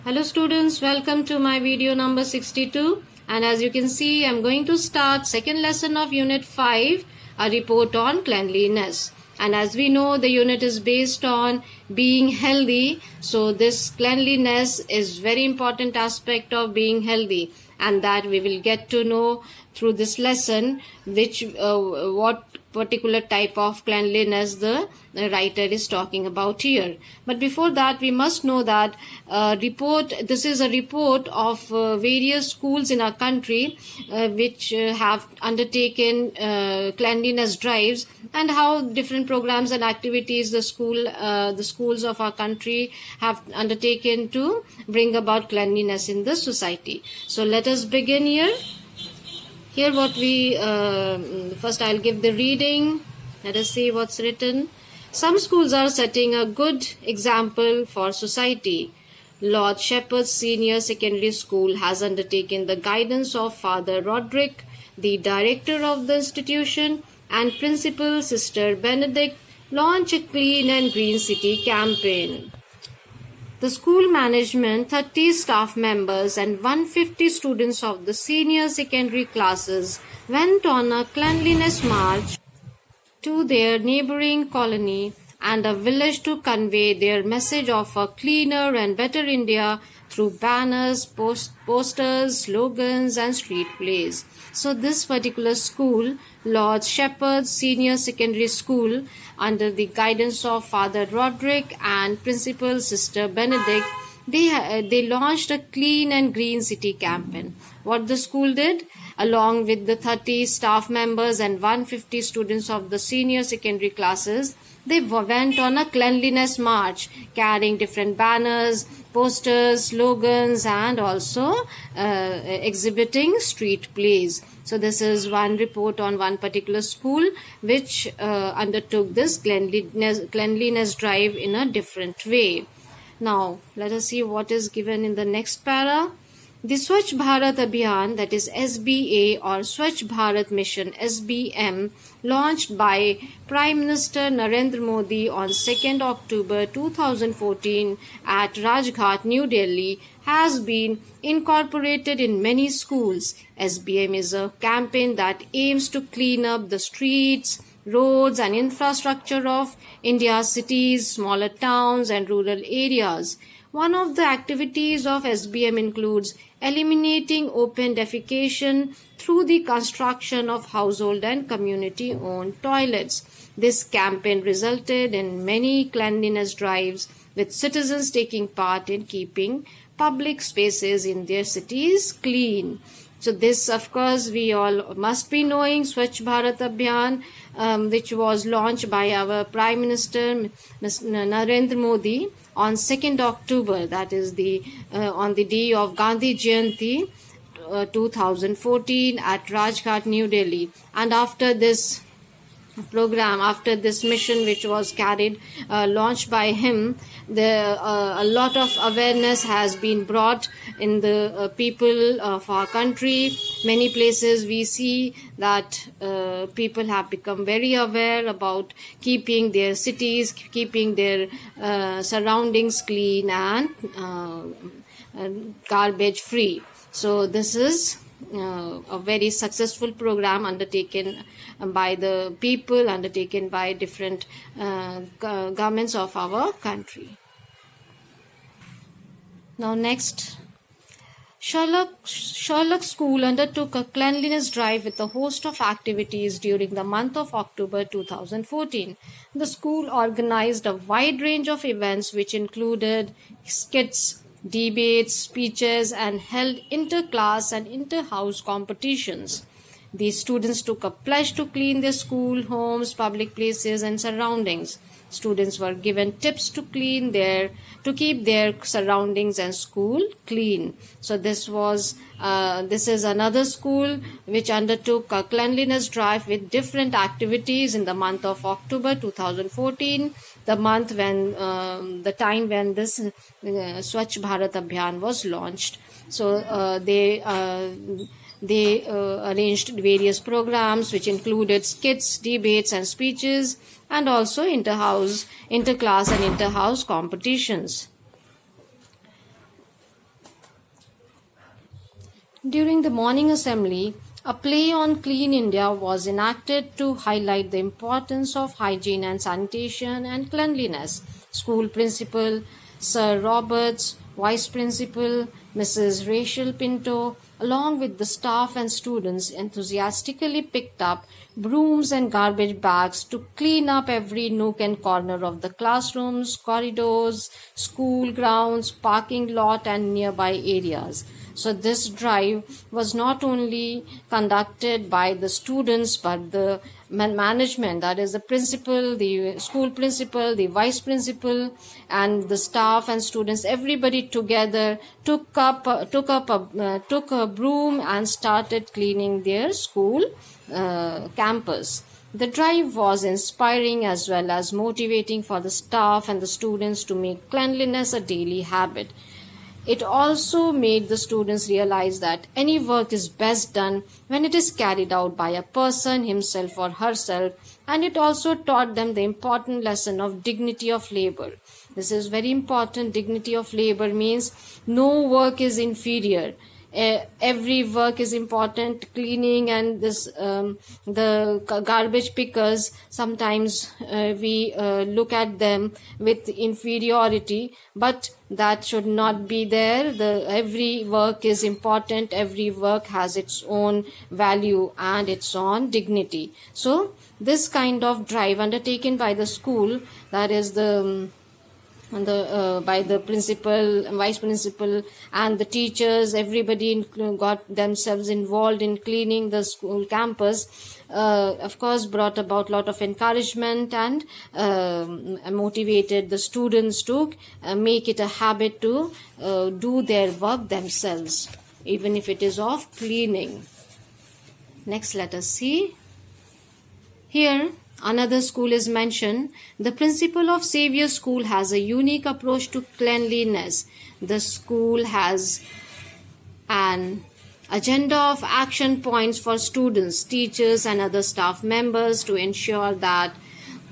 Hello students, welcome to my video number 62, and as you can see I'm going to start second lesson of unit 5, a report on cleanliness. And as we know, the unit is based on being healthy, so this cleanliness is very important aspect of being healthy, and that we will get to know through this lesson what particular type of cleanliness the writer is talking about here. But before that, we must know that this is a report of various schools in our country which have undertaken cleanliness drives, and how different programs and activities the schools of our country have undertaken to bring about cleanliness in the society. So let us begin here. Here what we, first I'll give the reading. Let us see what's written. Some schools are setting a good example for society. Lord Shepherd's Senior Secondary School has undertaken the guidance of Father Roderick, the director of the institution, and Principal Sister Benedict, launch a Clean and Green City campaign. The school management, 30 staff members and 150 students of the senior secondary classes went on a cleanliness march to their neighboring colony and a village to convey their message of a cleaner and better India through banners, posters, slogans and street plays. So this particular school, Lord Shepherd's Senior Secondary School, under the guidance of Father Roderick and Principal Sister Benedict, they launched a Clean and Green City campaign. What the school did, along with the 30 staff members and 150 students of the senior secondary classes, they went on a cleanliness march, carrying different banners, posters, slogans, and also exhibiting street plays. So this is one report on one particular school which undertook this cleanliness drive in a different way. Now let us see what is given in the next para. The Swachh Bharat Abhiyan, that is SBA, or Swachh Bharat Mission SBM, launched by Prime Minister Narendra Modi on 2nd October 2014 at Rajghat, New Delhi, has been incorporated in many schools. SBM is a campaign that aims to clean up the streets, roads and infrastructure of India's cities, smaller towns and rural areas. One of the activities of SBM includes eliminating open defecation through the construction of household and community-owned toilets. This campaign resulted in many cleanliness drives, with citizens taking part in keeping public spaces in their cities clean. So this, of course, we all must be knowing, Swachh Bharat Abhiyan, which was launched by our Prime Minister Narendra Modi on 2nd October, that is on the day of Gandhi Jayanti 2014 at Rajghat, New Delhi. And after this program, after this mission which was launched by him, a lot of awareness has been brought in the people of our country. Many places we see that people have become very aware about keeping their cities, keeping their surroundings clean and garbage free. So this is a very successful program undertaken by the people, undertaken by different governments of our country. Now next, Sherlock School undertook a cleanliness drive with a host of activities during the month of October 2014. The school organized a wide range of events which included skits, debates, speeches, and held inter-class and inter-house competitions. These students took a pledge to clean their school, homes, public places, and surroundings. Students were given tips to keep their surroundings and school clean. So this is another school which undertook a cleanliness drive with different activities in the month of October 2014, the month when the time when this Swachh Bharat Abhiyan was launched. So they arranged various programs which included skits, debates and speeches, and also interclass and interhouse competitions. During the morning assembly, a play on Clean India was enacted to highlight the importance of hygiene and sanitation and cleanliness. School principal Sir Roberts, Vice Principal Mrs. Rachel Pinto, along with the staff and students, enthusiastically picked up brooms and garbage bags to clean up every nook and corner of the classrooms, corridors, school grounds, parking lot, and nearby areas. So this drive was not only conducted by the students but the management, that is the principal, the school principal, the vice principal, and the staff and students, everybody together took a broom and started cleaning their school campus. The drive was inspiring as well as motivating for the staff and the students to make cleanliness a daily habit. It also made the students realize that any work is best done when it is carried out by a person, himself or herself, and it also taught them the important lesson of dignity of labor. This is very important. Dignity of labor means no work is inferior. Every work is important. Cleaning and the garbage pickers, sometimes we look at them with inferiority, but that should not be there. Every work is important. Every work has its own value and its own dignity. So this kind of drive undertaken by the school, that is by the principal, vice principal, and the teachers, everybody got themselves involved in cleaning the school campus, of course brought about a lot of encouragement and motivated the students to make it a habit to do their work themselves, even if it is of cleaning. Next, let us see. Here another school is mentioned. The principal of Xavier School has a unique approach to cleanliness. The school has an agenda of action points for students, teachers, and other staff members to ensure that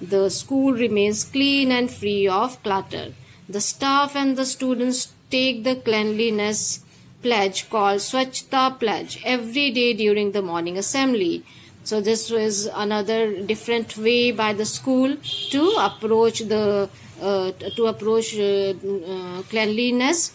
the school remains clean and free of clutter. The staff and the students take the cleanliness pledge called Swachhta Pledge every day during the morning assembly. So this was another different way by the school to approach cleanliness.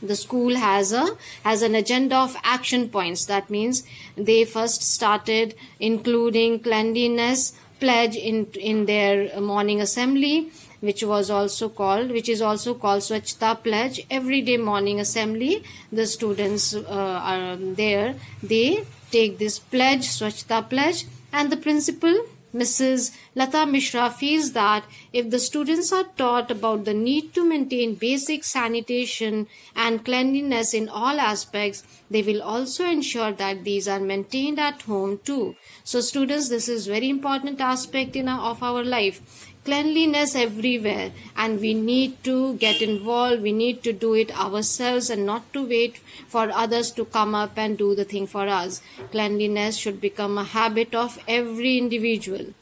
The school has an agenda of action points. That means they first started including cleanliness pledge in their morning assembly, which is also called Swachhta Pledge. Every day morning assembly, the students are there. They take this pledge, Swachhta Pledge, and the principal, Mrs. Lata Mishra, feels that if the students are taught about the need to maintain basic sanitation and cleanliness in all aspects, they will also ensure that these are maintained at home too. So students, this is very important aspect of our life. Cleanliness everywhere, and we need to get involved. We need to do it ourselves and not to wait for others to come up and do the thing for us. Cleanliness should become a habit of every individual,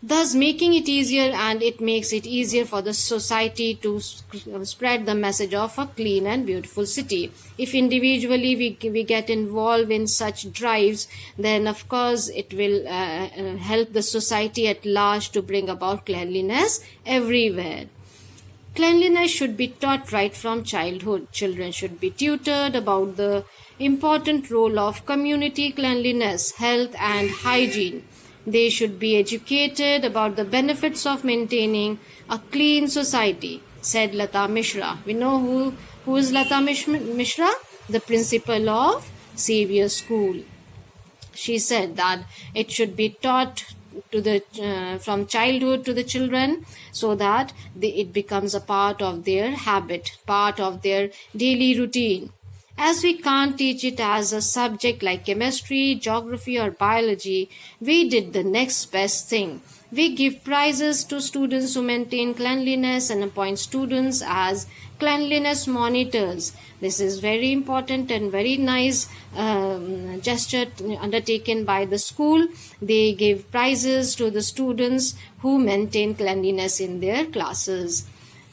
thus making it easier, and it makes it easier for the society to spread the message of a clean and beautiful city. If individually we get involved in such drives, then of course it will help the society at large to bring about cleanliness everywhere. Cleanliness should be taught right from childhood. Children should be tutored about the important role of community cleanliness, health and hygiene. They should be educated about the benefits of maintaining a clean society, said Lata Mishra. We know who is Lata Mishra? The principal of Xavier School. She said that it should be taught to from childhood to the children, so that it becomes a part of their habit, part of their daily routine. As we can't teach it as a subject like chemistry, geography or biology, we did the next best thing. We give prizes to students who maintain cleanliness and appoint students as cleanliness monitors. This is very important and very nice gesture undertaken by the school. They give prizes to the students who maintain cleanliness in their classes.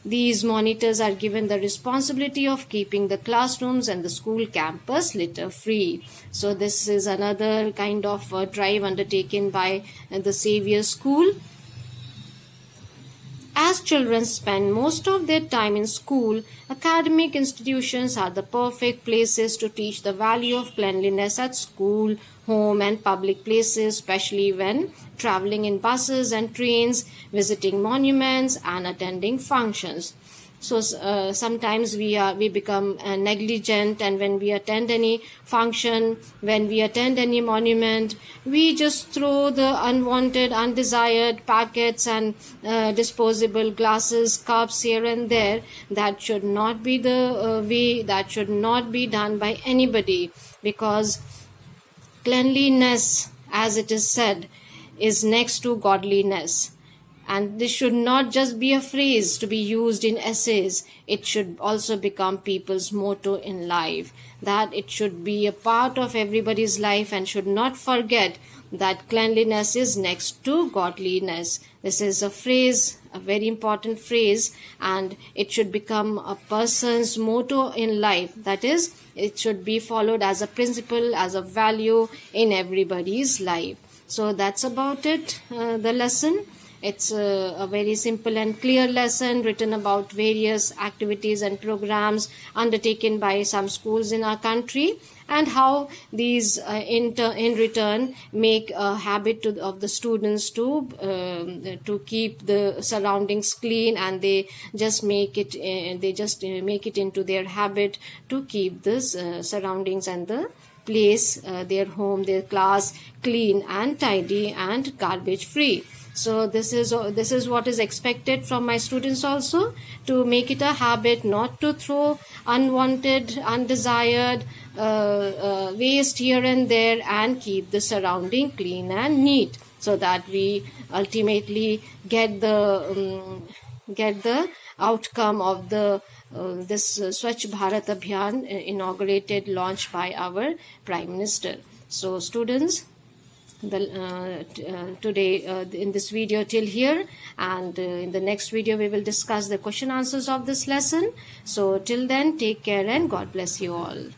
These monitors are given the responsibility of keeping the classrooms and the school campus litter free. So this is another kind of drive undertaken by the Savior School. As children spend most of their time in school, academic institutions are the perfect places to teach the value of cleanliness at school, home, and public places, especially when traveling in buses and trains, visiting monuments, and attending functions. So sometimes we become negligent, and when we attend any function, when we attend any monument, we just throw the unwanted, undesired packets and disposable glasses, cups here and there. That should not be the way. That should not be done by anybody, because cleanliness, as it is said, is next to godliness. And this should not just be a phrase to be used in essays. It should also become people's motto in life, that it should be a part of everybody's life, and should not forget that cleanliness is next to godliness. This is a phrase, a very important phrase, and it should become a person's motto in life. That is, it should be followed as a principle, as a value in everybody's life. So that's about it, the lesson. It's a very simple and clear lesson written about various activities and programs undertaken by some schools in our country, and how these in return make a habit of the students to keep the surroundings clean, and they just make it into their habit to keep the surroundings and the place, their home, their class clean and tidy and garbage free. So this is what is expected from my students also, to make it a habit not to throw unwanted, undesired waste here and there, and keep the surrounding clean and neat, so that we ultimately get the outcome of this Swachh Bharat Abhiyan inaugurated, launched by our Prime Minister. So students, today in this video till here, and in the next video we will discuss the question answers of this lesson. So till then, take care and God bless you all.